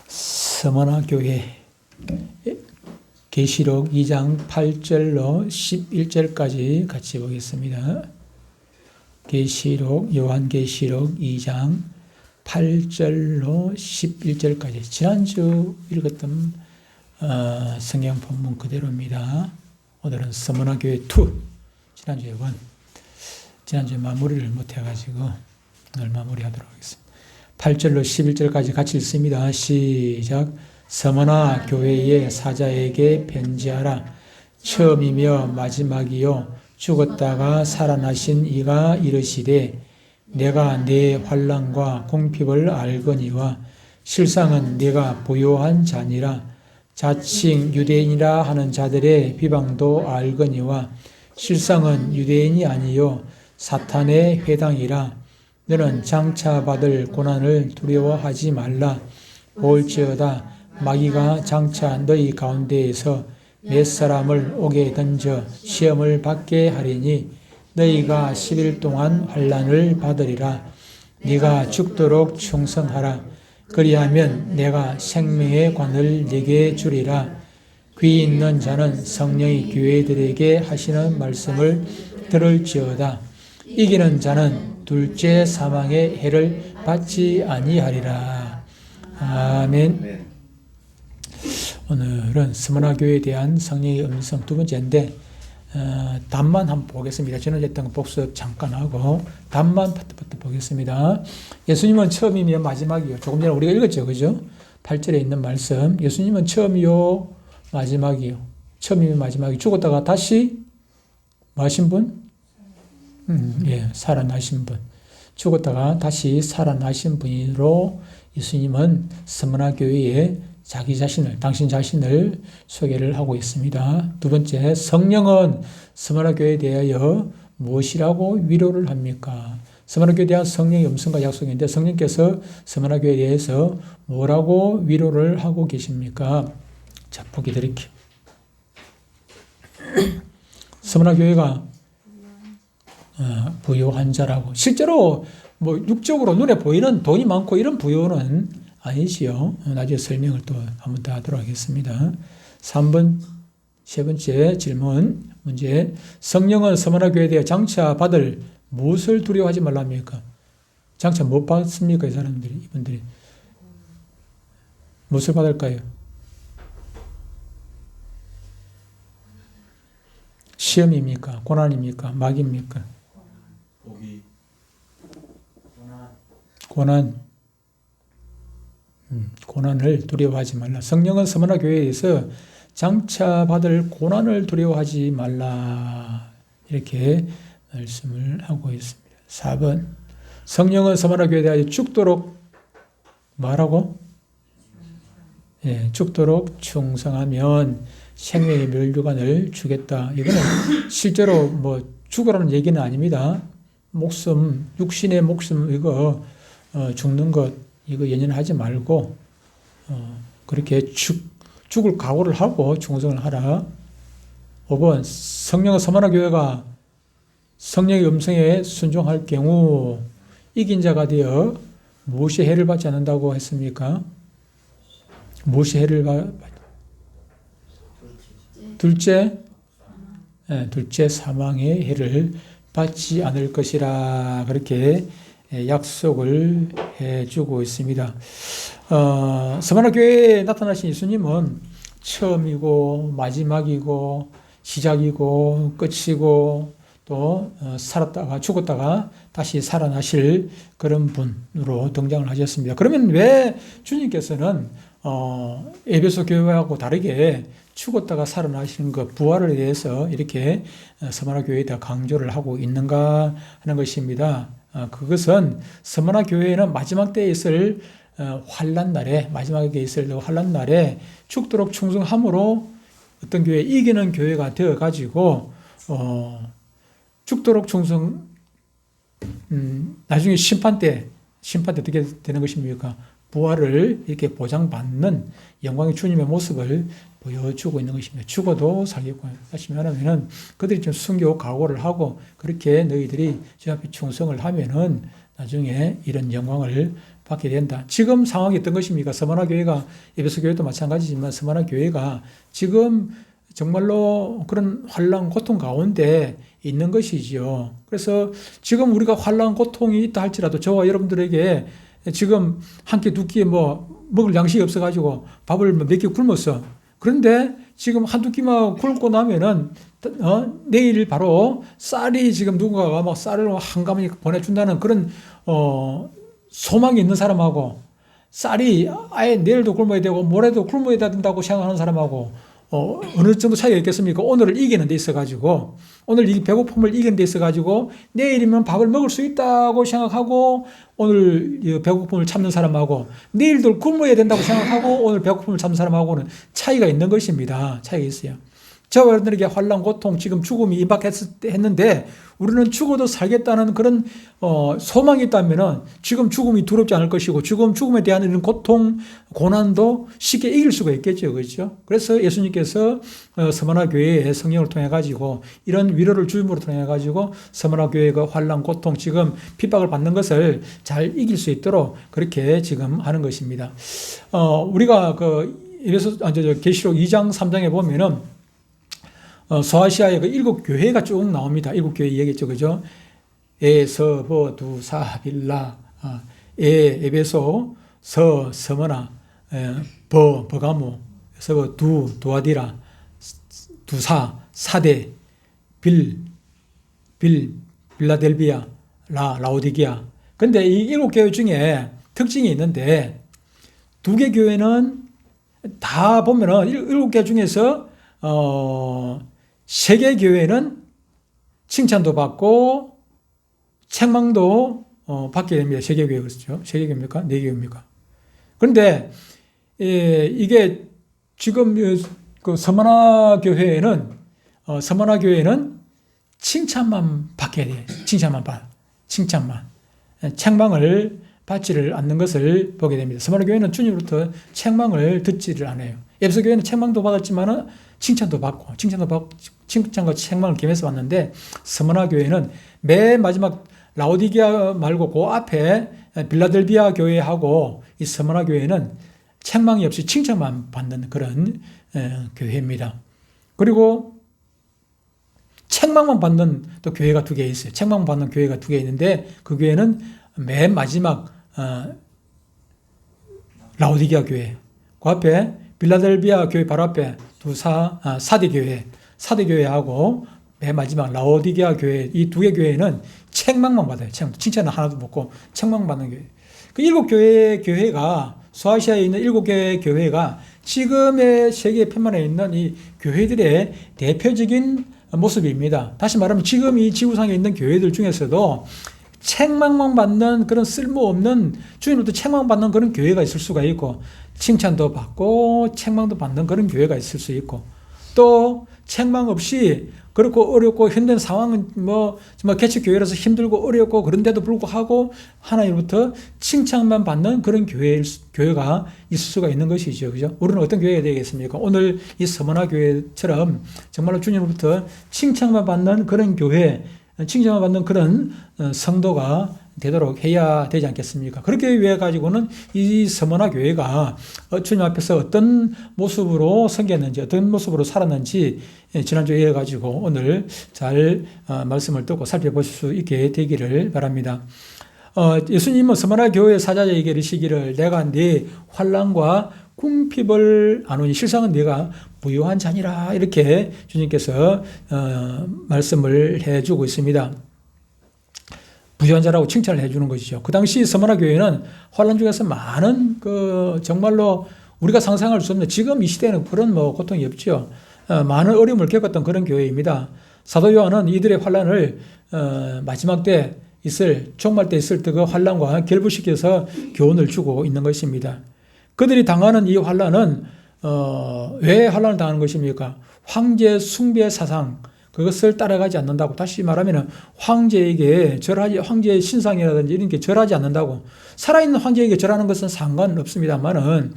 서머나 교회 계시록 2장 8절로 11절까지 같이 보겠습니다. 요한계시록 2장 8절로 11절까지 지난주 읽었던 성경 본문 그대로입니다. 오늘은 서머나 교회 2, 지난주에 1, 지난주에 마무리를 못해가지고 오늘 마무리하도록 하겠습니다. 8절로 11절까지 같이 읽습니다. 시작. 서머나 교회의 사자에게 편지하라. 처음이며 마지막이요 죽었다가 살아나신 이가 이르시되 내가 네 환난과 궁핍을 알거니와 실상은 네가 부요한 자니라. 자칭 유대인이라 하는 자들의 비방도 알거니와 실상은 유대인이 아니요 사탄의 회당이라. 너는 장차 받을 고난을 두려워하지 말라. 볼지어다 마귀가 장차 너희 가운데에서 몇 사람을 옥에 던져 시험을 받게 하리니 너희가 10일 동안 환난을 받으리라. 네가 죽도록 충성하라. 그리하면 내가 생명의 관을 네게 주리라. 귀 있는 자는 성령이 교회들에게 하시는 말씀을 들을지어다. 이기는 자는 둘째 사망의 해를 받지 아니하리라. 아멘. 오늘은 스무나 교회에 대한 성령의 음성 두 번째인데 답만 한번 보겠습니다. 지난주에 했던 거 복습 잠깐 하고 답만 파트파트 보겠습니다. 예수님은 처음이며 마지막이요. 조금 전에 우리가 읽었죠, 그죠? 8절에 있는 말씀. 예수님은 처음이요, 마지막이요. 처음이며 마지막이. 죽었다가 다시 뭐 하신 분? 살아나신 분. 죽었다가 다시 살아나신 분으로 예수님은 스무나 교회에 자기 자신을, 당신 자신을 소개를 하고 있습니다. 두 번째, 성령은 스무나 교회에 대하여 무엇이라고 위로를 합니까? 스무나 교회에 대한 성령의 음성과 약속인데 성령께서 스무나 교회에 대해서 뭐라고 위로를 하고 계십니까? 자, 보기 드릴게요. 스무나 교회가 부요한 자라고. 실제로 뭐 육적으로 눈에 보이는 돈이 많고 이런 부요는 아니지요. 나중에 설명을 또 한 번 더 하도록 하겠습니다. 3번, 세 번째 질문, 문제. 성령은 서머나 교회에 대해 장차 받을 무엇을 두려워하지 말랍니까? 장차 못 받습니까? 이 사람들이, 이분들이. 무엇을 받을까요? 시험입니까? 고난입니까? 마귀입니까? 고난을 두려워하지 말라. 성령은 서머나 교회에서 장차 받을 고난을 두려워하지 말라. 이렇게 말씀을 하고 있습니다. 4번. 성령은 서머나 교회에 대하여 죽도록 뭐라고? 죽도록 충성하면 생명의 멸류관을 주겠다. 이거는 실제로 뭐 죽으라는 얘기는 아닙니다. 목숨, 육신의 목숨 이거 죽는 것 이거 연연하지 말고 그렇게 죽을 각오를 하고 충성을 하라. 5번. 성령은 서머나 교회가 성령의 음성에 순종할 경우 이긴 자가 되어 무엇이 해를 받지 않는다고 했습니까? 무엇이 해를 둘째 사망의 해를 받지 않을 것이라 그렇게 약속을 해주고 있습니다. 서머나 교회에 나타나신 예수님은 처음이고 마지막이고 시작이고 끝이고 또 살았다가 죽었다가 다시 살아나실 그런 분으로 등장을 하셨습니다. 그러면 왜 주님께서는 에베소 교회하고 다르게 죽었다가 살아나시는 것, 부활에 대해서 이렇게 서머나 교회에 다 강조를 하고 있는가 하는 것입니다. 그것은 서머나 교회는 마지막 때에 있을 환난 날에, 마지막에 있을 환난 날에 죽도록 충성함으로 어떤 교회, 이기는 교회가 되어가지고 죽도록 충성, 나중에 심판 때 어떻게 되는 것입니까? 부활을 이렇게 보장받는 영광의 주님의 모습을 보여주고 있는 것입니다. 죽어도 살겠고 하시면 그들이 좀 순교 각오를 하고 그렇게 너희들이 제 앞에 충성을 하면은 나중에 이런 영광을 받게 된다. 지금 상황이 어떤 것입니까? 서머나 교회가, 에베소 교회도 마찬가지지만 서머나 교회가 지금 정말로 그런 환난, 고통 가운데 있는 것이지요. 그래서 지금 우리가 환난, 고통이 있다 할지라도 저와 여러분들에게 지금 한 끼, 두 끼 먹을 양식이 없어가지고 밥을 몇 개 굶었어. 그런데 지금 한두 끼만 굶고 나면은 내일 바로 쌀이 지금 누군가가 막 쌀을 한 가마니 보내준다는 그런 소망이 있는 사람하고, 쌀이 아예 내일도 굶어야 되고 모레도 굶어야 된다고 생각하는 사람하고 어느 정도 차이가 있겠습니까? 오늘을 이기는 데 있어가지고, 오늘 이 배고픔을 이기는 데 있어가지고 내일이면 밥을 먹을 수 있다고 생각하고 오늘 배고픔을 참는 사람하고, 내일도 굶어야 된다고 생각하고 오늘 배고픔을 참는 사람하고는 차이가 있는 것입니다. 차이가 있어요. 저와 여러분들에게 환난, 고통, 지금 죽음이 임박했는데 우리는 죽어도 살겠다는 그런 소망이 있다면 지금 죽음이 두렵지 않을 것이고, 지금 죽음에 대한 이런 고통, 고난도 쉽게 이길 수가 있겠죠. 그렇죠? 그래서 예수님께서 서머나 교회의 성령을 통해 가지고 이런 위로를 주임으로 통해 가지고 서머나 교회가 환난, 고통, 지금 핍박을 받는 것을 잘 이길 수 있도록 그렇게 지금 하는 것입니다. 우리가 계시록 2장 3장에 보면은 소아시아의 그 7교회가 쭉 나옵니다. 7교회 얘기했죠. 그죠? 서, 버, 두, 사, 빌라, 에베소, 서머나, 버가모, 두아디라, 두사, 사대, 빌라델비아, 라오디게아. 근데 이 7교회 중에 특징이 있는데, 2개 교회는 다 보면은 7개 중에서 3개 교회는 칭찬도 받고 책망도 받게 됩니다. 3개 교회 그렇죠? 3개 교회입니까? 4개 교회입니까? 그런데 이게 지금 그 서머나 교회는 칭찬만 받게 돼요. 칭찬만. 책망을 받지를 않는 것을 보게 됩니다. 서머나 교회는 주님으로부터 책망을 듣지를 않아요. 에베소 교회는 책망도 받았지만은 칭찬도 받고 칭찬과 책망을 겸해서 받는데, 서머나 교회는 맨 마지막 라오디게아 말고 그 앞에 빌라델비아 교회하고 이 서머나 교회는 책망이 없이 칭찬만 받는 그런 교회입니다. 그리고 책망만 받는 또 교회가 2개 있어요. 책망만 받는 교회가 2개 있는데 그 교회는 맨 마지막 라오디게아 교회, 그 앞에 빌라델비아 교회 바로 앞에 사대 교회하고 맨 마지막 라오디게아 교회, 이 2개 교회는 책망만 받아요. 칭찬은 하나도 없고 책망만 받는 교회. 그 7교회가 소아시아에 있는 7개 교회가 지금의 세계 편만에 있는 이 교회들의 대표적인 모습입니다. 다시 말하면 지금 이 지구상에 있는 교회들 중에서도 책망만 받는 그런 쓸모없는, 주님으로부터 책망받는 그런 교회가 있을 수가 있고, 칭찬도 받고 책망도 받는 그런 교회가 있을 수 있고, 또 책망 없이 그렇고 어렵고 힘든 상황은 정말 개척교회라서 힘들고 어렵고 그런데도 불구하고 하나님으로부터 칭찬만 받는 그런 교회가 있을 수가 있는 것이죠. 그죠? 우리는 어떤 교회가 되겠습니까? 오늘 이 서머나 교회처럼 정말로 주님으로부터 칭찬만 받는 그런 교회, 칭찬을 받는 그런 성도가 되도록 해야 되지 않겠습니까? 그렇게 위해 가지고는 이 서머나 교회가 주님 앞에서 어떤 모습으로 섬겼는지, 어떤 모습으로 살았는지 지난주에 이어 가지고 오늘 잘 말씀을 듣고 살펴보실 수 있게 되기를 바랍니다. 예수님은 서머나 교회 사자에게 이르시기를, 내가 네 환난과 궁핍을 아노니 실상은 네가 부유한 자니라, 이렇게 주님께서 말씀을 해주고 있습니다. 부유한 자라고 칭찬을 해주는 것이죠. 그 당시 서머나 교회는 환난 중에서 많은 정말로 우리가 상상할 수 없는, 지금 이 시대에는 그런 고통이 없죠. 많은 어려움을 겪었던 그런 교회입니다. 사도 요한은 이들의 환난을 마지막 때 종말 때 있을 때 그 환난과 결부시켜서 교훈을 주고 있는 것입니다. 그들이 당하는 이 환난은 왜 환난을 당하는 것입니까? 황제 숭배 사상, 그것을 따라가지 않는다고. 다시 말하면 황제의 신상이라든지 이런 게 절하지 않는다고. 살아있는 황제에게 절하는 것은 상관없습니다만은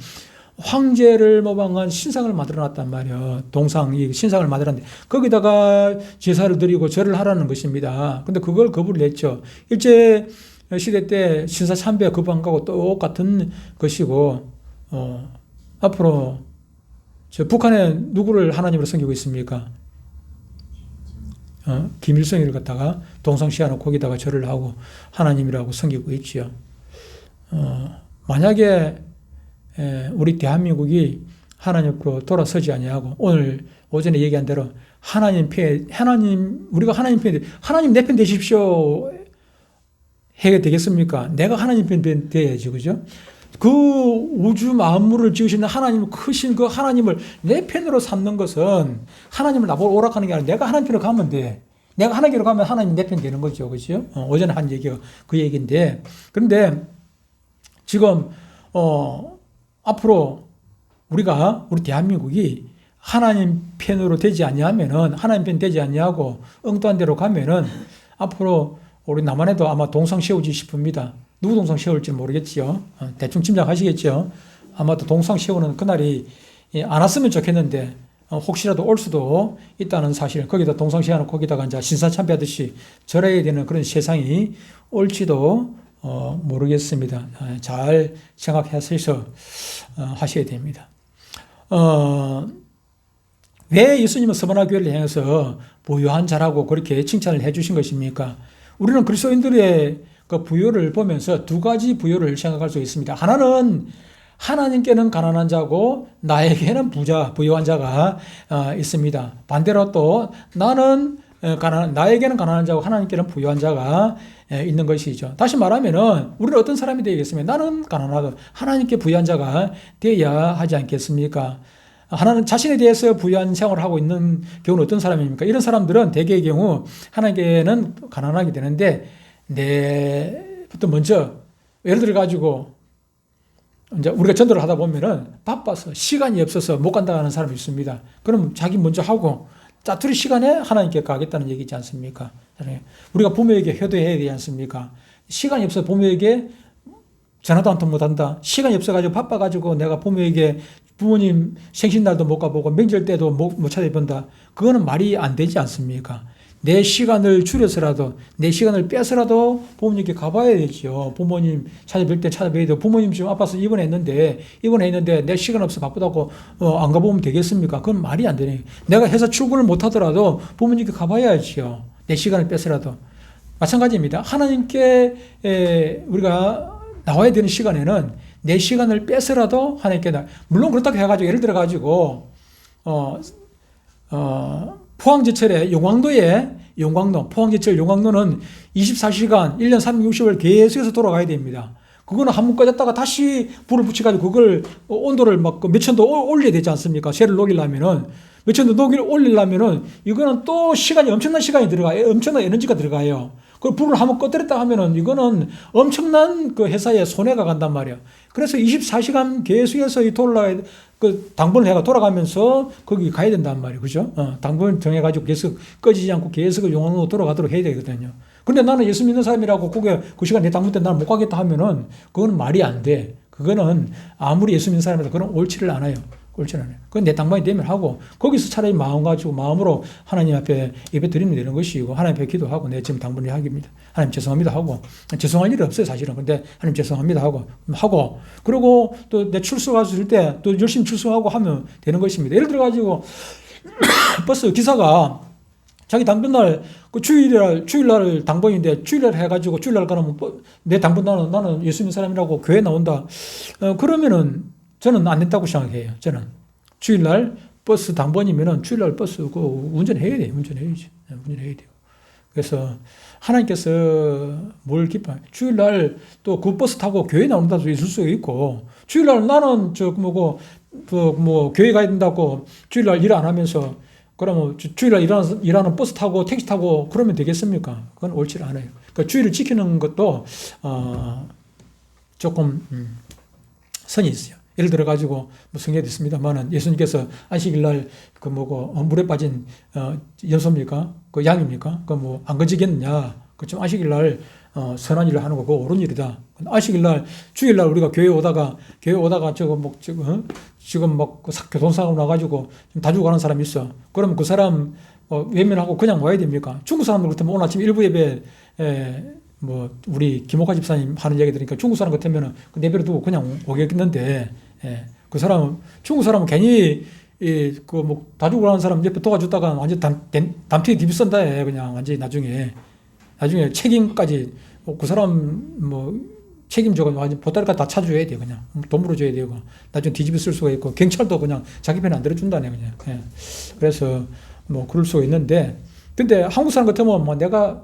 황제를 모방한 신상을 만들어놨단 말이에요. 이 신상을 만들었는데 거기다가 제사를 드리고 절을 하라는 것입니다. 근데 그걸 거부를 했죠. 일제 시대 때 신사참배 거부한 거하고 똑같은 것이고, 앞으로 북한에 누구를 하나님으로 섬기고 있습니까? 김일성이를 갖다가 동상시하놓고 거기다가 절을 하고 하나님이라고 섬기고 있지요. 만약에 우리 대한민국이 하나님 앞으로 돌아서지 아니하고 오늘 오전에 얘기한 대로 우리가 하나님 편에 하나님 내 편 되십시오 해야 되겠습니까? 내가 하나님 편 돼야지, 그죠? 그 우주 만물을 지으시는 하나님, 크신 그 하나님을 내 편으로 삼는 것은 하나님을 나보고 오락하는 게 아니라 내가 하나님 편으로 가면 돼. 내가 하나님으로 가면 하나님 내 편 되는 거죠. 그죠? 오전에 한 얘기가 그 얘기인데. 그런데 지금, 앞으로 우리 대한민국이 하나님 편으로 되지 아니하면은, 하나님 편 되지 아니하고 엉뚱한 데로 가면은 앞으로 우리 남한에도 아마 동상 세우지 싶습니다. 누구 동상 세울지 모르겠지요. 대충 짐작하시겠죠. 아마도 동상 세우는 그날이 안 왔으면 좋겠는데 혹시라도 올 수도 있다는 사실. 거기다 동상 세워놓고 거기다가 이제 신사참배하듯이 절해야 되는 그런 세상이 올지도 모르겠습니다. 잘 생각하셔서 하셔야 됩니다. 왜 예수님은 서머나 교회를 향해서 부유한 자라고 그렇게 칭찬을 해주신 것입니까? 우리는 그리스도인들의 그 부요를 보면서 두 가지 부요를 생각할 수 있습니다. 하나는 하나님께는 가난한 자고 나에게는 부유한 자가 있습니다. 반대로 또 나에게는 가난한 자고 하나님께는 부유한 자가 있는 것이죠. 다시 말하면은 우리는 어떤 사람이 되겠습니까? 나는 가난하고 하나님께 부유한 자가 되어야 하지 않겠습니까? 하나는 자신에 대해서 부유한 생활을 하고 있는 경우는 어떤 사람입니까? 이런 사람들은 대개의 경우 하나님께는 가난하게 되는데 내부터 먼저 예를 들어 가지고 이제 우리가 전도를 하다 보면은 바빠서 시간이 없어서 못 간다는 사람이 있습니다. 그럼 자기 먼저 하고 짜투리 시간에 하나님께 가겠다는 얘기지 않습니까? 우리가 부모에게 효도해야 되지 않습니까? 시간이 없어 부모에게 전화도 한 통 못 한다. 시간이 없어가지고 바빠가지고 내가 부모님 생신날도 못 가보고 명절 때도 못 찾아본다. 그거는 말이 안 되지 않습니까? 내 시간을 줄여서라도 내 시간을 빼서라도 부모님께 가봐야 되죠. 부모님 찾아뵐 때 찾아뵈야 되고 부모님 지금 아파서 입원했는데 내 시간 없어 바쁘다고 안 가보면 되겠습니까? 그건 말이 안 되네. 내가 회사 출근을 못 하더라도 부모님께 가봐야지요. 내 시간을 빼서라도. 마찬가지입니다. 하나님께 우리가 나와야 되는 시간에는 내 시간을 빼서라도 하나님께 물론 그렇다고 해가지고 예를 들어가지고 포항제철에 포항제철 용왕로는 24시간 1년 360일 계속해서 돌아가야 됩니다. 그거는 한 번 꺼졌다가 다시 불을 붙여가지고 그걸 온도를 막 몇천 도 올려야 되지 않습니까? 쇠를 녹이려면은 몇천 도 올리려면은 이거는 또 엄청난 시간이 들어가요. 엄청난 에너지가 들어가요. 그 불을 한번 꺼뜨렸다 하면은 이거는 엄청난 그 회사에 손해가 간단 말이야. 그래서 24시간 계속해서 그 당번을 해가 돌아가면서 거기 가야 된단 말이에요. 그죠? 당번을 정해가지고 계속 꺼지지 않고 계속 용왕으로 돌아가도록 해야 되거든요. 근데 나는 예수 믿는 사람이라고 그 시간 내 당번 때 나는 못 가겠다 하면은 그거는 말이 안 돼. 그거는 아무리 예수 믿는 사람이라도 그건 옳지를 않아요. 그건 내 당번이 되면 하고 거기서 차라리 마음으로 하나님 앞에 예배 드리면 되는 것이고 하나님 앞에 기도하고 내 지금 당번을 하기입니다. 하나님 죄송합니다 하고 죄송할 일이 없어요 사실은. 근데 하나님 죄송합니다 하고 그리고 또 내 출석했을 때 또 열심히 출석하고 하면 되는 것입니다. 예를 들어 가지고 버스 기사가 자기 당번날 그 주일날 당번인데 주일날 해가지고 주일날 가면 내 당번 나는 예수 믿는 사람이라고 교회 나온다. 그러면은 저는 안 된다고 생각해요. 저는 주일날 버스 당번이면은 주일날 버스 운전해야 돼요. 운전해야지. 운전해야 돼요. 그래서 하나님께서 뭘 기뻐요? 주일날 또 그 버스 타고 교회 나온다도 있을 수 있고 주일날 나는 교회 가야 된다고 주일날 일 안 하면서 그러면 주일날 일하는 버스 타고 택시 타고 그러면 되겠습니까? 그건 옳지 않아요. 그러니까 주일을 지키는 것도 조금 선이 있어요. 예를 들어가지고, 성경에 있습니다만은, 예수님께서 안식일날, 물에 빠진, 염소입니까? 양입니까? 안 건지겠느냐? 좀 안식일날, 선한 일을 하는 거고, 옳은 일이다. 안식일날, 주일날 우리가 교회 오다가 지금 교통사고 나가지고, 좀 다주고 가는 사람이 있어. 그러면 그 사람, 외면하고 그냥 와야 됩니까? 중국 사람들 같으면 오늘 아침 일부 예배, 우리 김옥화 집사님 하는 얘기 들으니까 중국 사람 같으면 내버려 두고 그냥 오겠는데, 예. 그 사람은, 중국 사람은 괜히, 다 죽으러 하는 사람 옆에 도와줬다가 완전 담튀에 디비 쓴다 해. 그냥 완전히 나중에 책임까지, 그 사람 책임져가 완전 보따리까지 다 차줘야 돼. 그냥 돈 물어줘야 되고. 나중에 뒤집어 쓸 수가 있고, 경찰도 그냥 자기 편에 안 들어준다네. 그냥. 예. 그래서 그럴 수가 있는데, 근데 한국 사람 같으면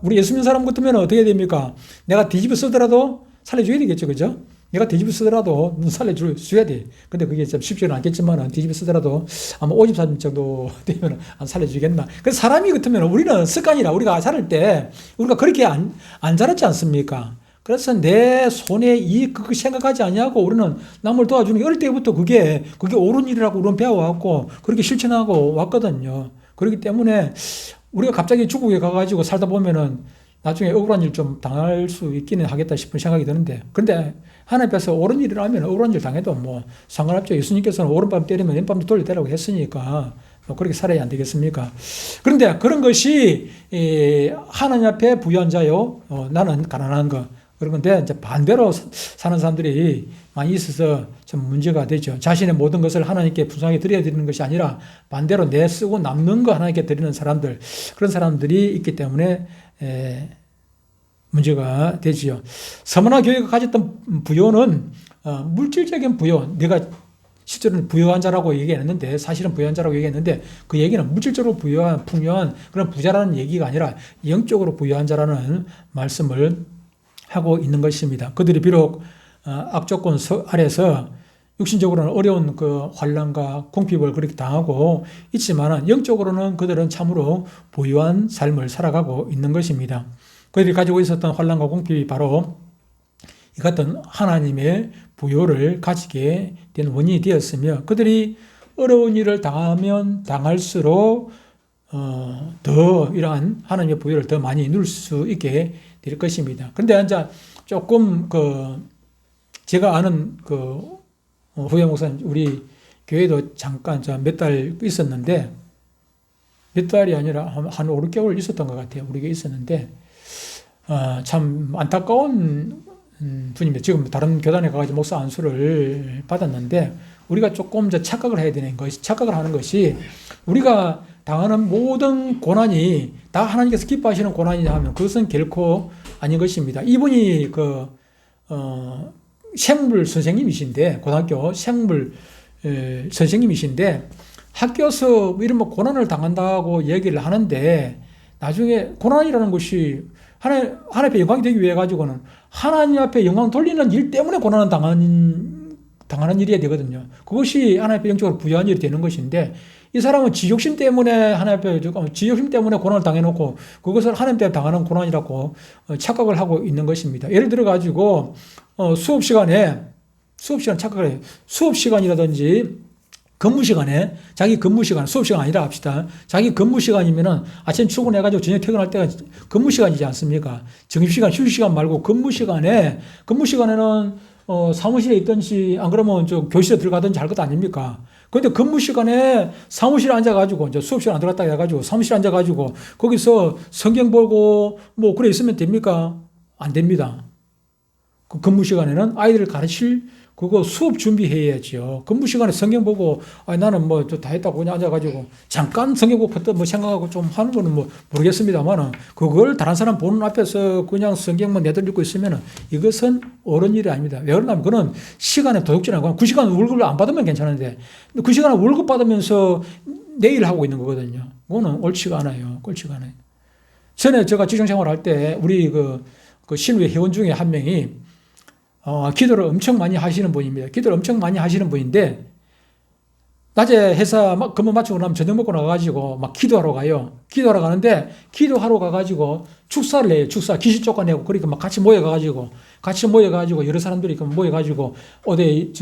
우리 예수 믿는 사람 같으면 어떻게 됩니까? 내가 뒤집어 쓰더라도 살려줘야 되겠죠. 그죠? 내가 뒤집어 쓰더라도 살려줘야 돼. 근데 그게 좀 쉽지는 않겠지만, 뒤집어 쓰더라도 아마 50살 정도 되면 안 살려주겠나. 그래서 사람이 같으면 우리는 습관이라 우리가 자랄 때 우리가 그렇게 안 자랐지 않습니까? 그래서 내 손에 그거 생각하지 아니하고 우리는 남을 도와주는 게 어릴 때부터 그게 옳은 일이라고 우리는 배워왔고 그렇게 실천하고 왔거든요. 그렇기 때문에 우리가 갑자기 중국에 가가지고 살다 보면은 나중에 억울한 일 좀 당할 수 있기는 하겠다 싶은 생각이 드는데, 근데 하나님 앞에서 옳은 일을 하면 억울한 일 당해도 상관없죠. 예수님께서는 오른밤 때리면 왼밤도 돌려대라고 했으니까 그렇게 살아야 안 되겠습니까? 그런데 그런 것이 하나님 앞에 부유한 자요, 나는 가난한 거. 그런데 이제 반대로 사는 사람들이 많이 있어서 좀 문제가 되죠. 자신의 모든 것을 하나님께 분성하게 드려야 되는 것이 아니라 반대로 내 쓰고 남는 거 하나님께 드리는 사람들, 그런 사람들이 있기 때문에 문제가 되지요. 서머나 교회가 가졌던 부요는 물질적인 부요, 내가 실제로는 부유한 자라고 얘기했는데 사실은 부유한 자라고 얘기했는데 그 얘기는 물질적으로 부유한 풍요한 그런 부자라는 얘기가 아니라 영적으로 부유한 자라는 말씀을 하고 있는 것입니다. 그들이 비록 악조건 아래서 육신적으로는 어려운 그 환난과 궁핍을 그렇게 당하고 있지만 영적으로는 그들은 참으로 부유한 삶을 살아가고 있는 것입니다. 그들이 가지고 있었던 환난과 궁핍이 바로 이 같은 하나님의 부요를 가지게 된 원인이 되었으며, 그들이 어려운 일을 당하면 당할수록 더 이러한 하나님의 부요를 더 많이 누릴 수 있게 될 것입니다. 그런데 이제 조금 제가 아는 후배 목사님, 우리 교회도 잠깐 몇 달 있었는데, 몇 달이 아니라 한 5, 6개월 있었던 것 같아요. 우리가 있었는데, 참 안타까운 분입니다. 지금 다른 교단에 가가지고 목사 안수를 받았는데, 우리가 조금 착각을 해야 되는 것이, 착각을 하는 것이, 우리가 당하는 모든 고난이 다 하나님께서 기뻐하시는 고난이냐 하면 그것은 결코 아닌 것입니다. 이분이 생물 선생님이신데, 고등학교 생물 선생님이신데, 학교에서 이런 고난을 당한다고 얘기를 하는데, 나중에 고난이라는 것이 하나님 앞에 영광이 되기 위해 가지고는 하나님 앞에 영광 돌리는 일 때문에 고난을 당하는 일이어야 되거든요. 그것이 하나님 앞에 영적으로 부유한 일이 되는 것인데, 이 사람은 지욕심 때문에 지욕심 때문에 고난을 당해놓고 그것을 하나님 때문에 당하는 고난이라고 착각을 하고 있는 것입니다. 예를 들어 가지고 수업 시간에 착각을 해요. 수업 시간이라든지 근무 시간에, 자기 근무 시간, 수업 시간 아니라 합시다. 자기 근무 시간이면은 아침 출근해가지고 저녁 퇴근할 때가 근무 시간이지 않습니까? 점심시간, 휴식시간 말고 근무 시간에는 사무실에 있든지 안 그러면 교실에 들어가든지 할 것 아닙니까? 그런데 근무 시간에 사무실에 앉아가지고, 이제 수업 시간 안 들어갔다 해가지고 사무실에 앉아가지고 거기서 성경 보고 그래 있으면 됩니까? 안 됩니다. 그 근무 시간에는 아이들을 가르칠 그거 수업 준비해야지요. 근무 시간에 성경 보고, 나는 다 했다고 그냥 앉아가지고, 잠깐 성경 보고 생각하고 좀 하는 거는 모르겠습니다만은, 그걸 다른 사람 보는 앞에서 그냥 성경만 내돌리고 있으면은, 이것은 옳은 일이 아닙니다. 왜 그러냐면, 그는 시간에 도둑질하고, 그 시간에 월급을 안 받으면 괜찮은데, 그 시간에 월급 받으면서 내일 하고 있는 거거든요. 그거는 옳지가 않아요. 전에 제가 직장 생활할 때, 우리 그 신우의 회원 중에 한 명이, 기도를 엄청 많이 하시는 분입니다. 기도를 엄청 많이 하시는 분인데, 낮에 회사 근무 마치고 나면 저녁 먹고 나가가지고 기도하러 가요. 기도하러 가는데, 기도하러 가가지고 축사를 해요. 축사. 귀신 쫓아내고, 그러니까 같이 모여가지고, 여러 사람들이 모여가지고, 어디,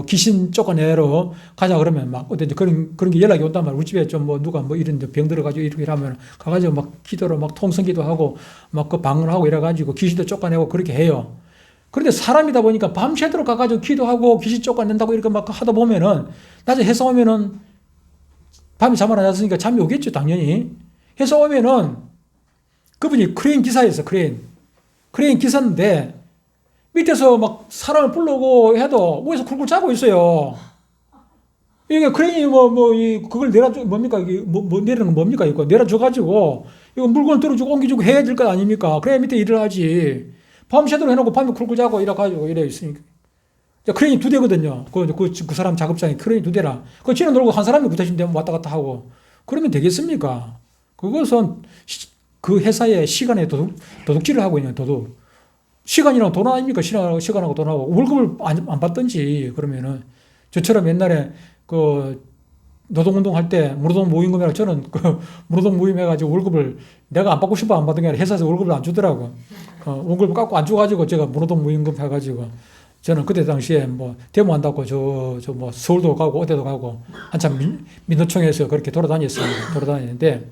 귀신 쫓아내러 가자 그러면 어디 그런 게 연락이 온단 말이에요. 우리 집에 누가 이런 병 들어가지고 이렇게 하면, 가가지고 기도로 통성기도 하고, 그 방언 하고 이래가지고 귀신도 쫓아내고 그렇게 해요. 그런데 사람이다 보니까 밤새도록 가가지고 기도하고 귀신 쫓아낸다고 이렇게 하다 보면은, 낮에 회사 오면은, 밤에 잠을 안 잤으니까 잠이 오겠죠, 당연히. 회사 오면은, 그분이 크레인 기사였어, 크레인. 크레인 기사인데 밑에서 막 사람을 부르고 해도 위에서 쿨쿨 자고 있어요. 이게 크레인이 그걸 뭡니까? 이게 내리는 건 뭡니까? 이거 내려줘가지고, 이거 물건 들어주고 옮겨주고 해야 될 것 아닙니까? 그래야 밑에 일을 하지. 밤새도록 해놓고 밤에 쿨쿨 자고 이래가지고 이래 있으니까. 크레인이 2대거든요. 그 사람 작업장에 크레인이 2대라. 지는 놀고 한 사람이 그 대신 왔다 갔다 하고. 그러면 되겠습니까? 그것은 그 회사의 시간에 도둑질을 하고 있는 도둑. 시간이랑 돈 아닙니까? 시간하고 돈하고. 월급을 안 받든지, 그러면은. 저처럼 옛날에 노동운동 할 때 무노동 모임금이라고 저는 무노동 모임 해가지고 월급을 내가 안 받고 싶어 안 받은 게 아니라 회사에서 월급을 안 주더라고. 월급을 깎고 안 줘가지고 제가 무노동 모임금 해가지고 저는 그때 당시에 데모한다고 서울도 가고 어디도 가고 한참 민노총에서 그렇게 돌아다녔는데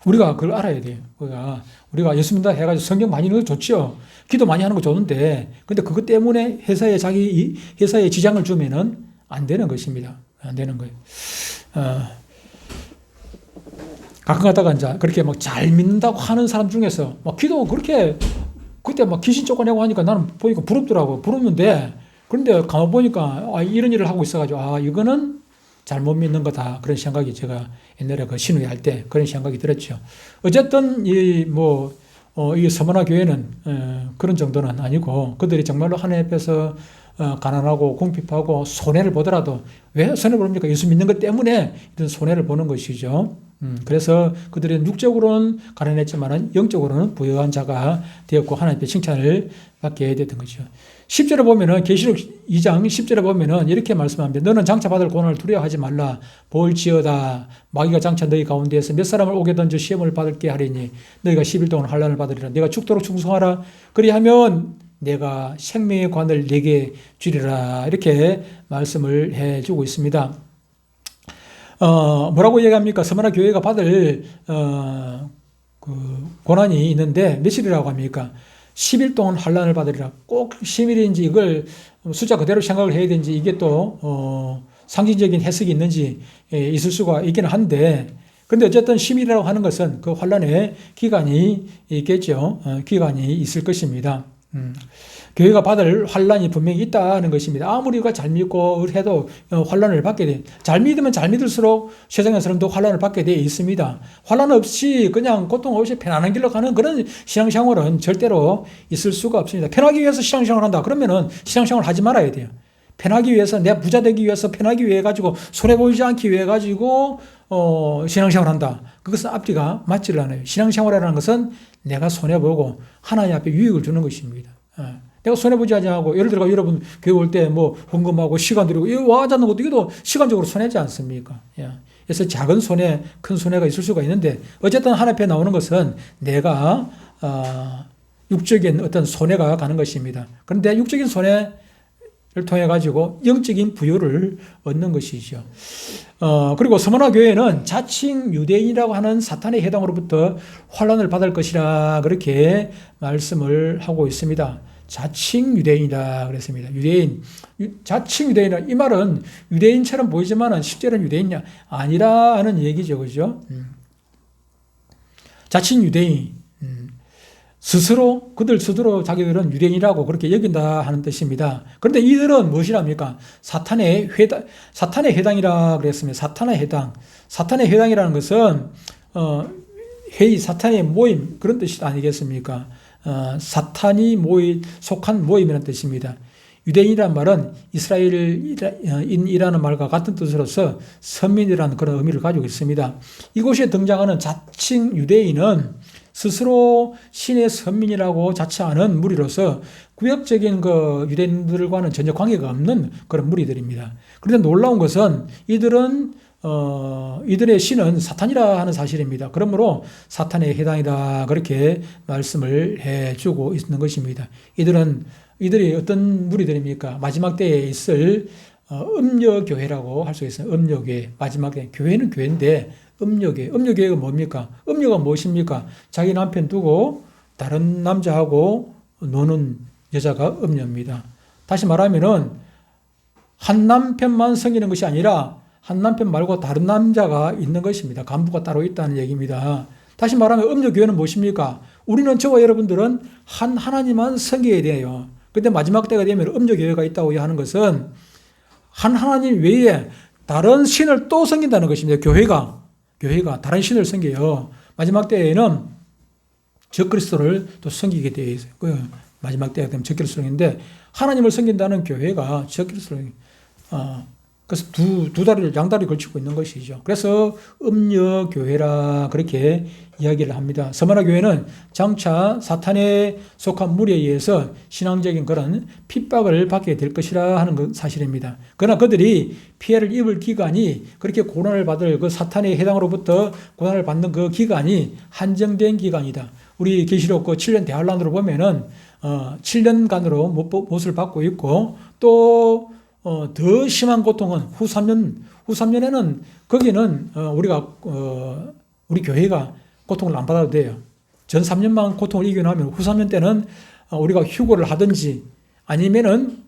우리가 그걸 알아야 돼요. 우리가 예수 믿는다 해가지고 성경 많이 읽는 거 좋죠. 기도 많이 하는 거 좋은데 근데 그것 때문에 회사에 지장을 주면은 안 되는 것입니다. 안 되는 거예요. 가끔 가다가 이제 그렇게 잘 믿는다고 하는 사람 중에서 기도 그렇게 그때 귀신 쫓아내고 하니까 나는 보니까 부럽더라고. 부럽는데 그런데 가만 보니까 이런 일을 하고 있어가지고 이거는 잘못 믿는 거다. 그런 생각이 제가 옛날에 신우회 할 때 그런 생각이 들었죠. 어쨌든 이 서머나 교회는 그런 정도는 아니고 그들이 정말로 하나님 앞에서 가난하고 궁핍하고 손해를 보더라도 왜 손해를 봅니까? 예수 믿는 것 때문에 이런 손해를 보는 것이죠. 그래서 그들은 육적으로는 가난했지만 영적으로는 부유한 자가 되었고 하나님의 칭찬을 받게 됐던 거죠. 10절에 보면은 계시록 2장 10절에 보면은 이렇게 말씀합니다. 너는 장차 받을 고난을 두려워하지 말라. 볼지어다 마귀가 장차 너희 가운데에서 몇 사람을 오게 던져 시험을 받을게 하리니 너희가 10일 동안 환난을 받으리라. 네가 죽도록 충성하라. 그리하면 내가 생명의 관을 내게 주리라. 이렇게 말씀을 해주고 있습니다. 뭐라고 얘기합니까? 서머나 교회가 받을 고난이 있는데 며칠이라고 합니까? 10일 동안 환난을 받으리라. 꼭 10일인지 이걸 숫자 그대로 생각을 해야 되는지 이게 또 상징적인 해석이 있는지 있을 수가 있기는 한데 그런데 어쨌든 10일이라고 하는 것은 그 환난의 기간이 있겠죠. 기간이 있을 것입니다. 교회가 받을 환난이 분명히 있다는 것입니다. 아무리 우리가 잘 믿고 해도 환난을 받게 돼. 잘 믿으면 잘 믿을수록 세상에서는 환난을 받게 되어 있습니다. 환난 없이 그냥 고통 없이 편안한 길로 가는 그런 신앙생활은 절대로 있을 수가 없습니다. 편하기 위해서 신앙생활을 한다. 그러면은 신앙생활을 하지 말아야 돼요. 편하기 위해서 내가 부자 되기 위해서 편하기 위해 가지고 손해 보이지 않기 위해 가지고 신앙생활을 한다. 그것은 앞뒤가 맞지를 않아요. 신앙생활이라는 것은 내가 손해 보고 하나님 앞에 유익을 주는 것입니다. 내가 손해보지 않고, 예를 들어 여러분 교회 올 때 헌금하고 시간 들이고, 이거 와자는 것도 이것도 시간적으로 손해지 않습니까? 그래서 작은 손해, 큰 손해가 있을 수가 있는데, 어쨌든 하나님 앞에 나오는 것은 내가, 육적인 어떤 손해가 가는 것입니다. 그런데 육적인 손해를 통해 가지고 영적인 부유를 얻는 것이죠. 그리고 서머나 교회는 자칭 유대인이라고 하는 사탄의 해당으로부터 환난을 받을 것이라 그렇게 말씀을 하고 있습니다. 자칭 유대인이라 그랬습니다. 자칭 유대인이라 이 말은 유대인처럼 보이지만 실제로는 유대인이 아니라 하는 얘기죠. 그죠? 자칭 유대인. 그들 스스로 자기들은 유대인이라고 그렇게 여긴다 하는 뜻입니다. 그런데 이들은 무엇이랍니까? 사탄의 해당이라 그랬습니다. 사탄의 해당. 사탄의 해당이라는 것은, 사탄의 모임, 그런 뜻이 아니겠습니까? 사탄이 속한 모임이라는 뜻입니다. 유대인이라는 말은 이스라엘인이라는 말과 같은 뜻으로서 선민이라는 그런 의미를 가지고 있습니다. 이곳에 등장하는 자칭 유대인은 스스로 신의 선민이라고 자처하는 무리로서 구역적인 유대인들과는 전혀 관계가 없는 그런 무리들입니다. 그런데 놀라운 것은 이들의 신은 사탄이라 하는 사실입니다. 그러므로 사탄의 해당이다 그렇게 말씀을 해주고 있는 것입니다. 이들이 어떤 무리들입니까? 마지막 때에 있을 음녀교회라고 할 수 있어요. 음녀교회. 마지막 때 교회는 교회인데 음녀교회가 뭡니까? 음녀가 무엇입니까? 자기 남편 두고 다른 남자하고 노는 여자가 음녀입니다. 다시 말하면은 한 남편만 섬기는 것이 아니라 한 남편 말고 다른 남자가 있는 것입니다. 간부가 따로 있다는 얘기입니다. 다시 말하면 음녀교회는 무엇입니까? 우리는 저와 여러분들은 한 하나님만 섬겨야 돼요. 근데 마지막 때가 되면 음녀교회가 있다고 하는 것은 한 하나님 외에 다른 신을 또 섬긴다는 것입니다. 교회가 다른 신을 섬겨요. 마지막 때에는 적그리스도를 또 섬기게 되어 있어요. 마지막 때가 되면 적그리스도를 섬기는데 하나님을 섬긴다는 교회가 적그리스도를 그래서 두 다리를 양다리 걸치고 있는 것이죠. 그래서 음녀교회라 그렇게 이야기를 합니다. 서머나 교회는 장차 사탄에 속한 무리에 의해서 신앙적인 그런 핍박을 받게 될 것이라 하는 것 사실입니다. 그러나 그들이 피해를 입을 기간이 그렇게 고난을 받을 그 사탄의 해당으로부터 고난을 받는 그 기간이 한정된 기간이다. 우리 계시록 그 7년 대환란으로 보면은 7년간으로 못을 받고 있고 또 더 심한 고통은 후 3년에는 거기는 우리 교회가 고통을 안 받아도 돼요. 전 3년만 고통을 이겨나면 후 3년 때는 우리가 휴고를 하든지 아니면은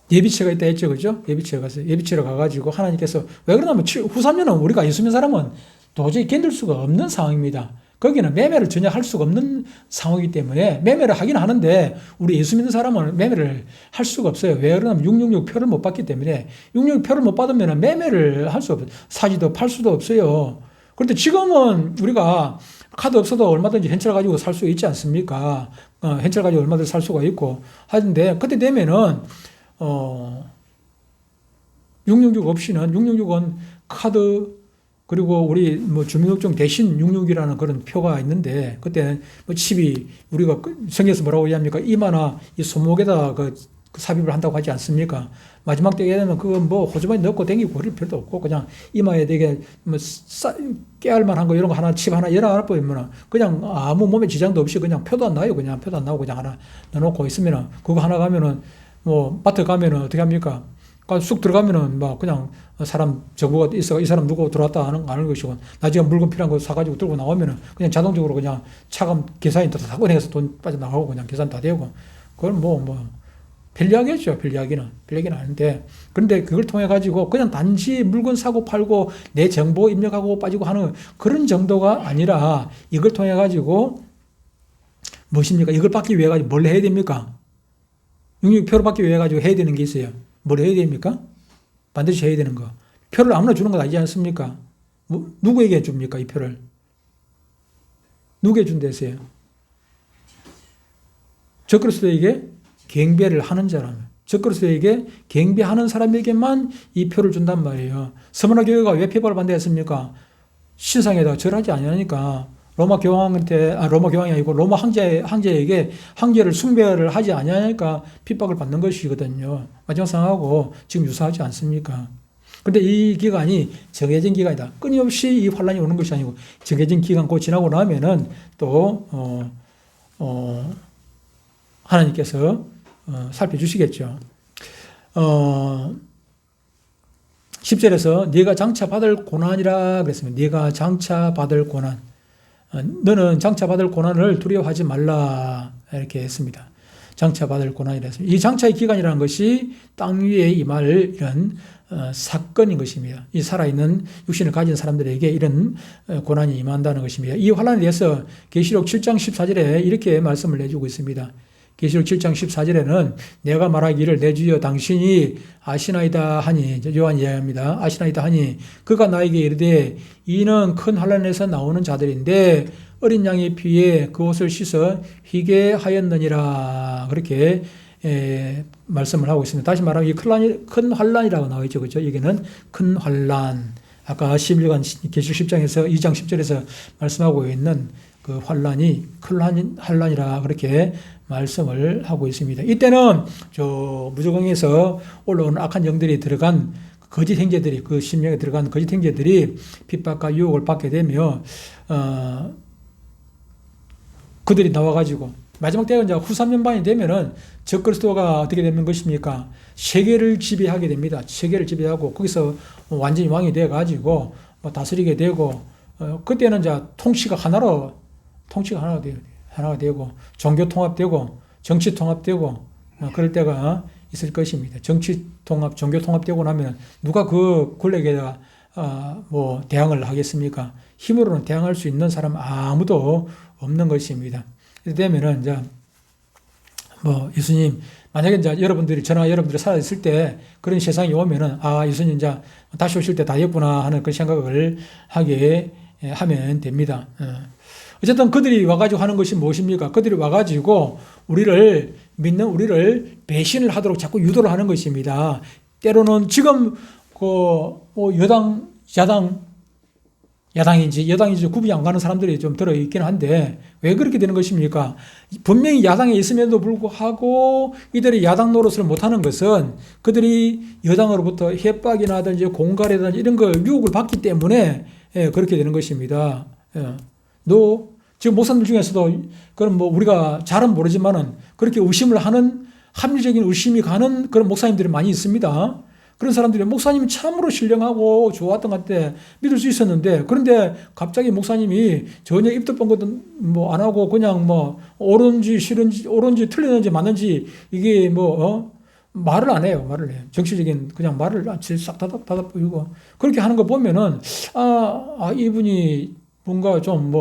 예비체가 있다 했죠. 그죠? 예비체로 가가지고 하나님께서 왜 그러냐면 후 3년은 우리가 예수 믿는 사람은 도저히 견딜 수가 없는 상황입니다. 거기는 매매를 전혀 할 수가 없는 상황이기 때문에 매매를 하긴 하는데 우리 예수 믿는 사람은 매매를 할 수가 없어요. 왜 그러냐면 666 표를 못 받기 때문에 666 표를 못 받으면 매매를 할 수 없어요. 사지도 팔 수도 없어요. 그런데 지금은 우리가 카드 없어도 얼마든지 현찰 가지고 살 수 있지 않습니까? 현찰 가지고 얼마든지 살 수가 있고 하는데 그때 되면은 666 없이는 666은 카드 그리고 우리 주민등록증 대신 666이라는 그런 표가 있는데 그때는 칩이 우리가 성경에서 뭐라고 얘기합니까? 이마나 이 손목에다 그 삽입을 한다고 하지 않습니까? 마지막 때에 되면 그거 호주머니 넣고 댕기고 그럴 필요도 없고 그냥 이마에 되게 깨알만 한 거 이런 거 하나 칩 하나 열어 버리면 그냥 아무 몸에 지장도 없이 그냥 표도 안 나요. 그냥 표도 안 나오고 그냥 하나 넣어놓고 있으면은 그거 하나 가면은 마트 가면은 어떻게 합니까? 쑥 들어가면은 그냥 사람 정보가 있어 이 사람 누구 들어왔다 아는 것이고 나중에 물건 필요한 거 사가지고 들고 나오면은 그냥 자동적으로 그냥 차감 계산이 다 꺼내서 돈 빠져나가고 그냥 계산 다 되고 그건 편리하겠죠. 편리하기는 아닌데 그런데 그걸 통해 가지고 그냥 단지 물건 사고 팔고 내 정보 입력하고 빠지고 하는 그런 정도가 아니라 이걸 통해 가지고 무엇입니까? 이걸 받기 위해 가지고 뭘 해야 됩니까? 666표를 받기 위해 가지고 해야 되는 게 있어요. 뭘 해야 됩니까? 반드시 해야 되는 거. 표를 아무나 주는 건 아니지 않습니까? 누구에게 줍니까? 이 표를. 누구에게 준대세요? 적그리스도에게 경배를 하는 사람. 적그리스도에게 경배하는 사람에게만 이 표를 준단 말이에요. 서머나 교회가 왜 표벌을 받는다 했습니까? 신상에다가 절하지 않으니까 로마 교황이 아니고 로마 황제에게 황제를 숭배를 하지 않으니까 핍박을 받는 것이거든요. 마지막 상황하고 지금 유사하지 않습니까? 그런데 이 기간이 정해진 기간이다. 끊임없이 이 환란이 오는 것이 아니고 정해진 기간 곧 지나고 나면은 또 하나님께서 살펴주시겠죠. 10절에서 네가 장차 받을 고난이라 그랬습니다. 네가 장차 받을 고난. 너는 장차 받을 고난을 두려워하지 말라 이렇게 했습니다. 장차 받을 고난이라 했습니다. 이 장차의 기간이라는 것이 땅 위에 임할 이런 사건인 것입니다. 이 살아있는 육신을 가진 사람들에게 이런 고난이 임한다는 것입니다. 이 환란에 대해서 계시록 7장 14절에 이렇게 말씀을 해주고 있습니다. 계시록 7장 14절에는 내가 말하기를 내 주여 당신이 아시나이다 하니 요한이 이야기합니다. 아시나이다 하니 그가 나에게 이르되 이는 큰 환란에서 나오는 자들인데 어린 양의 피에 그 옷을 씻어 희게 하였느니라 그렇게 말씀을 하고 있습니다. 다시 말하면 이 큰 환란이라고 나와 있죠. 그렇죠? 여기는 큰 환란. 아까 11간 계시록 10장에서 2장 10절에서 말씀하고 있는 그 환란이 큰 환란이라 그렇게 말씀을 하고 있습니다. 이때는 저 무저강에서 올라오는 악한 영들이 들어간 거짓 행제들이 그 심령에 들어간 거짓 행제들이 핍박과 유혹을 받게 되며 그들이 나와가지고 마지막 때가 이제 후 3년반이 되면은 적그리스도가 어떻게 되는 것입니까? 세계를 지배하게 됩니다. 세계를 지배하고 거기서 완전히 왕이 되어가지고 다스리게 되고 그때는 이제 통치가 하나가 되고 종교 통합되고 정치 통합되고 그럴 때가 있을 것입니다. 정치 통합, 종교 통합되고 나면 누가 그 권력에다가 뭐 대항을 하겠습니까? 힘으로는 대항할 수 있는 사람 아무도 없는 것입니다. 이렇게 되면은 이제 뭐 예수님 만약에 이제 저나 여러분들이 살아있을 때 그런 세상이 오면은 예수님 이제 다시 오실 때 다 됐구나 하는 그 생각을 하게 하면 됩니다. 어쨌든 그들이 와가지고 하는 것이 무엇입니까? 그들이 와가지고 우리를 믿는 우리를 배신을 하도록 자꾸 유도를 하는 것입니다. 때로는 지금 뭐 야당인지 여당인지 구분이 안 가는 사람들이 좀 들어있긴 한데 왜 그렇게 되는 것입니까? 분명히 야당에 있음에도 불구하고 이들이 야당 노릇을 못하는 것은 그들이 여당으로부터 협박이라든지 공갈이라든지 이런 걸 유혹을 받기 때문에 그렇게 되는 것입니다. 지금 목사님 중에서도 그런 뭐 우리가 잘은 모르지만은 그렇게 의심을 하는 합리적인 의심이 가는 그런 목사님들이 많이 있습니다. 그런 사람들이 목사님이 참으로 신령하고 좋았던 것 같아 믿을 수 있었는데 그런데 갑자기 목사님이 전혀 입도 뻥긋도 뭐 안 하고 그냥 뭐 옳은지 싫은지 옳은지 틀리는지 맞는지 이게 말을 안 해요. 정치적인 그냥 말을 싹 닫아 보이고 그렇게 하는 거 보면은 이분이 뭔가 좀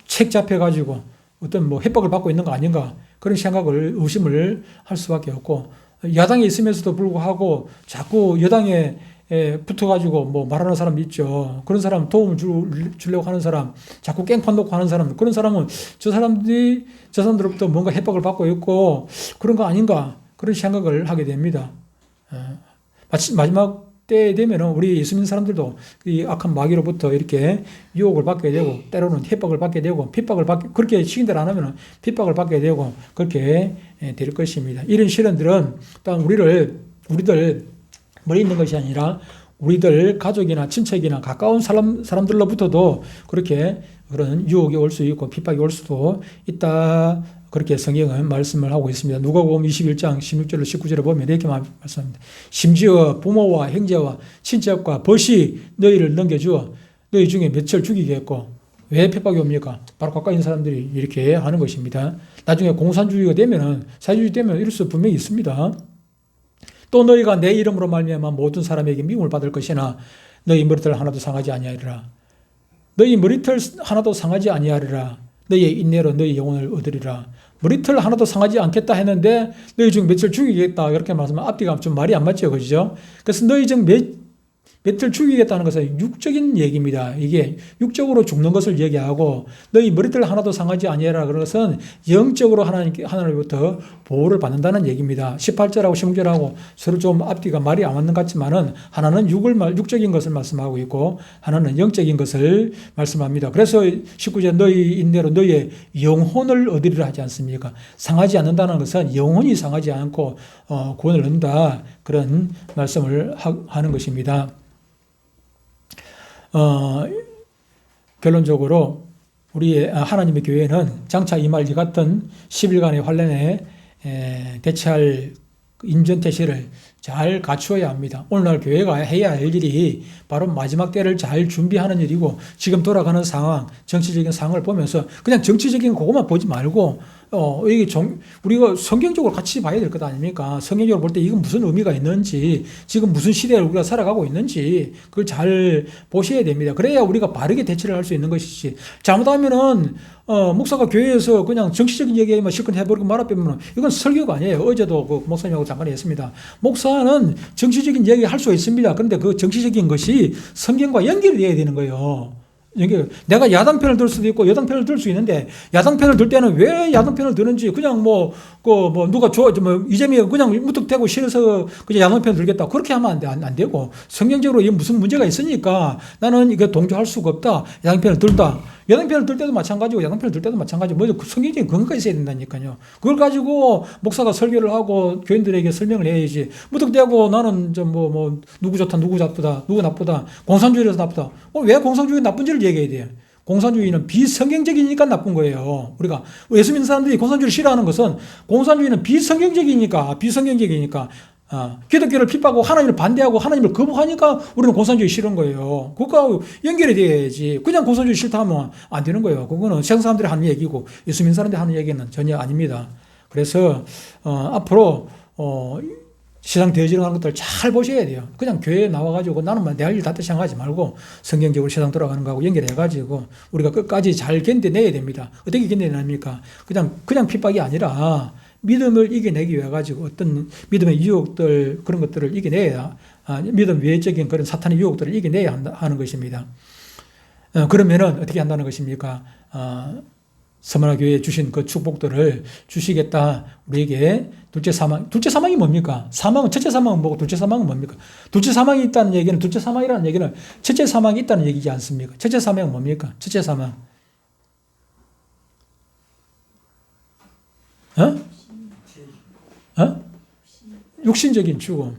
책 잡혀가지고 어떤 협박을 받고 있는 거 아닌가 그런 생각을 의심을 할 수밖에 없고 야당에 있으면서도 불구하고 자꾸 여당에 붙어가지고 말하는 사람 있죠. 그런 사람 도움을 주려고 하는 사람, 자꾸 깽판 놓고 하는 사람, 그런 사람은 저 사람들로부터 뭔가 협박을 받고 있고 그런 거 아닌가 그런 생각을 하게 됩니다. 마지막 때 되면 우리 예수 믿는 사람들도 이 악한 마귀로부터 이렇게 유혹을 받게 되고 때로는 협박을 받게 되고 그렇게 시킨대로 안 하면 핍박을 받게 되고 그렇게 될 것입니다. 이런 시련들은 또한 우리들 머리 있는 것이 아니라 우리들 가족이나 친척이나 가까운 사람들로부터도 그렇게 그런 유혹이 올 수 있고 핍박이 올 수도 있다. 그렇게 성경은 말씀을 하고 있습니다. 누가복음 21장 16절로 19절을 보면 이렇게 말씀합니다. 심지어 부모와 형제와 친척과 벗이 너희를 넘겨주어 너희 중에 몇을 죽이겠고 왜 핍박이 옵니까? 바로 가까이 있는 사람들이 이렇게 하는 것입니다. 나중에 공산주의가 되면은 사회주의 되면 이럴 수 분명히 있습니다. 또 너희가 내 이름으로 말미암아 모든 사람에게 미움을 받을 것이나 너희 머리털 하나도 상하지 아니하리라. 너희 머리털 하나도 상하지 아니하리라. 너희의 인내로 너희 영혼을 얻으리라. 머리털 하나도 상하지 않겠다 했는데 너희 중 몇을 죽이겠다 이렇게 말하면 앞뒤가 좀 말이 안 맞죠, 그죠? 그래서 너희 중 몇을 죽이겠다는 것은 육적인 얘기입니다. 이게 육적으로 죽는 것을 얘기하고 너희 머리털 하나도 상하지 아니하라 그런 것은 영적으로 하나님부터 보호를 받는다는 얘기입니다. 18절하고 16절하고 서로 좀 앞뒤가 말이 안 맞는 것 같지만은 하나는 육적인 것을 말씀하고 있고 하나는 영적인 것을 말씀합니다. 그래서 19절 너희 인내로 너희의 영혼을 얻으리라 하지 않습니까? 상하지 않는다는 것은 영혼이 상하지 않고 구원을 얻는다 그런 말씀을 하는 것입니다. 결론적으로 우리 하나님의 교회는 장차 임할 이 같은 10일간의 환란에 대처할 인전태세를 잘 갖추어야 합니다. 오늘날 교회가 해야 할 일이 바로 마지막 때를 잘 준비하는 일이고 지금 돌아가는 상황, 정치적인 상황을 보면서 그냥 정치적인 그것만 보지 말고 이게 우리가 성경적으로 같이 봐야 될 것 아닙니까? 성경적으로 볼 때 이건 무슨 의미가 있는지 지금 무슨 시대를 우리가 살아가고 있는지 그걸 잘 보셔야 됩니다. 그래야 우리가 바르게 대처를 할 수 있는 것이지 잘못하면은 목사가 교회에서 그냥 정치적인 얘기만 실컷 해버리고 말아빼면 이건 설교가 아니에요. 어제도 그 목사님하고 잠깐 했습니다. 목사는 정치적인 얘기 할 수 있습니다. 그런데 그 정치적인 것이 성경과 연결이 돼야 되는 거예요. 내가 야당 편을 들 수도 있고 여당 편을 들 수 있는데 야당 편을 들 때는 왜 야당 편을 드는지 그냥 누가 이재명이 그냥 무턱대고 싫어서 그냥 야당 편을 들겠다 그렇게 하면 안 되고 성경적으로 이게 무슨 문제가 있으니까 나는 이거 동조할 수가 없다. 야당 편을 들다. 여당 편을 들 때도 마찬가지고 야당 편을 들 때도 마찬가지고 성경적인 근거가 있어야 된다니까요. 그걸 가지고 목사가 설교를 하고 교인들에게 설명을 해야지. 무턱대고 나는 누구 좋다, 누구 나쁘다, 누구 나쁘다, 공산주의라서 나쁘다. 왜 공산주의 나쁜지를 얘기해야 돼요. 공산주의는 비성경적이니까 나쁜 거예요. 우리가 예수 믿는 사람들이 공산주의를 싫어하는 것은 공산주의는 비성경적이니까 기독교를 핍박하고 하나님을 반대하고 하나님을 거부하니까 우리는 공산주의 싫은 거예요. 그것과 연결이 돼야지. 그냥 공산주의 싫다 하면 안 되는 거예요. 그거는 세상 사람들이 하는 얘기고 예수 믿는 사람들이 하는 얘기는 전혀 아닙니다. 그래서 앞으로 세상 되어지는 것들 잘 보셔야 돼요. 그냥 교회에 나와가지고 나는 내 할 일 다 생각하지 말고 성경적으로 세상 돌아가는 거하고 연결해가지고 우리가 끝까지 잘 견뎌내야 됩니다. 어떻게 견뎌냅니까? 그냥 핍박이 아니라 믿음을 이겨내기 위해 가지고 어떤 믿음의 유혹들 그런 것들을 이겨내야 믿음 외적인 그런 사탄의 유혹들을 이겨내야 하는 것입니다. 그러면은 어떻게 한다는 것입니까? 서머나 교회에 주신 그 축복들을 주시겠다. 우리에게 둘째 사망이 뭡니까? 첫째 사망은 뭐고 둘째 사망은 뭡니까? 둘째 사망이 있다는 얘기는 둘째 사망이라는 얘기는 첫째 사망이 있다는 얘기지 않습니까? 첫째 사망은 뭡니까? 첫째 사망. 육신적인 죽음.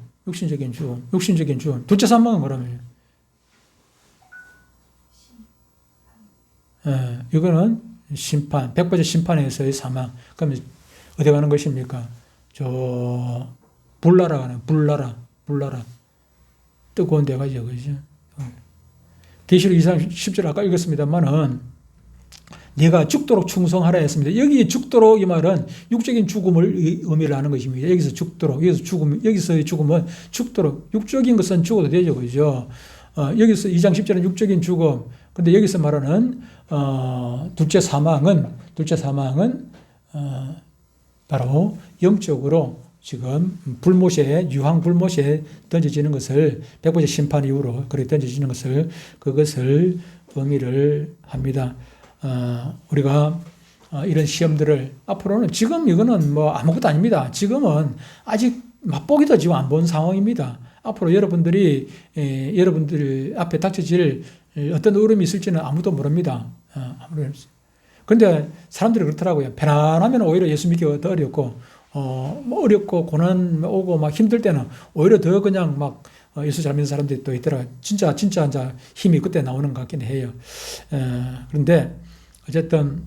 둘째 사망은 뭐라며? 이거는 심판, 100번째 심판에서의 사망. 그러면 어디 가는 것입니까? 불나라 가는, 불나라. 뜨거운 데 가죠, 그죠? 계시록 2장 10절 아까 읽었습니다만은, 네가 죽도록 충성하라 했습니다. 여기 죽도록 이 말은 육적인 죽음을 의미를 하는 것입니다. 여기서 죽도록, 여기서의 죽음은 죽도록, 육적인 것은 죽어도 되죠, 그죠? 여기서 2장 10절은 육적인 죽음. 근데 여기서 말하는 둘째 사망은 바로 영적으로 지금 유황 불못에 던져지는 것을 100번째 심판 이후로 그렇게 던져지는 그것을 의미를 합니다. 우리가 이런 시험들을 앞으로는 지금 이거는 뭐 아무것도 아닙니다. 지금은 아직 맛보기도 지금 안 본 상황입니다. 앞으로 여러분들 앞에 닥쳐질 어떤 어려움이 있을지는 아무도 모릅니다. 그런데 사람들이 그렇더라고요. 편안하면 오히려 예수 믿기가 더 어렵고, 어렵고 고난 오고 막 힘들 때는 오히려 더 그냥 막 예수 잘 믿는 사람들이 또 있더라고요. 진짜 이제 힘이 그때 나오는 것 같긴 해요. 그런데 어쨌든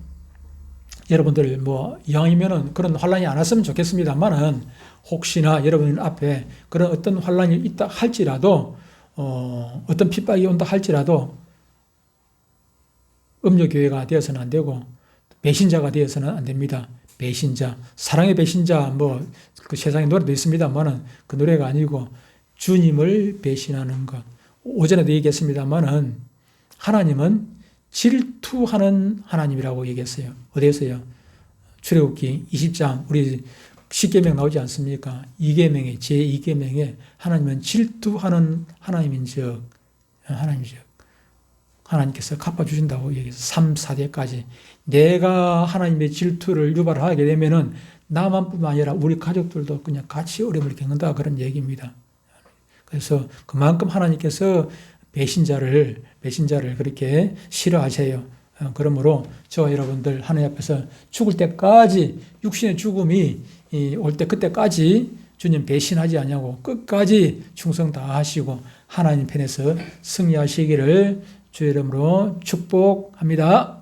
여러분들 이왕이면은 그런 환란이 안 왔으면 좋겠습니다만은 혹시나 여러분 앞에 그런 어떤 환란이 있다 할지라도 어떤 핍박이 온다 할지라도 음료교회가 되어서는 안 되고 배신자가 되어서는 안 됩니다. 배신자, 사랑의 배신자 그 세상에 노래도 있습니다만은 그 노래가 아니고 주님을 배신하는 것. 오전에도 얘기했습니다만은 하나님은 질투하는 하나님이라고 얘기했어요. 어디에서요? 출애굽기 20장 우리 10계명 나오지 않습니까? 2계명에 제2계명에 하나님은 질투하는 하나님인즉 하나님께서 갚아주신다고 얘기해서 3, 4대까지 내가 하나님의 질투를 유발하게 되면은 나만뿐만 아니라 우리 가족들도 그냥 같이 어려움을 겪는다 그런 얘기입니다. 그래서 그만큼 하나님께서 배신자를 그렇게 싫어하세요. 그러므로 저와 여러분들 하나님 앞에서 죽을 때까지 육신의 죽음이 올 때 그때까지 주님 배신하지 않냐고 끝까지 충성 다하시고 하나님 편에서 승리하시기를 주의 이름으로 축복합니다.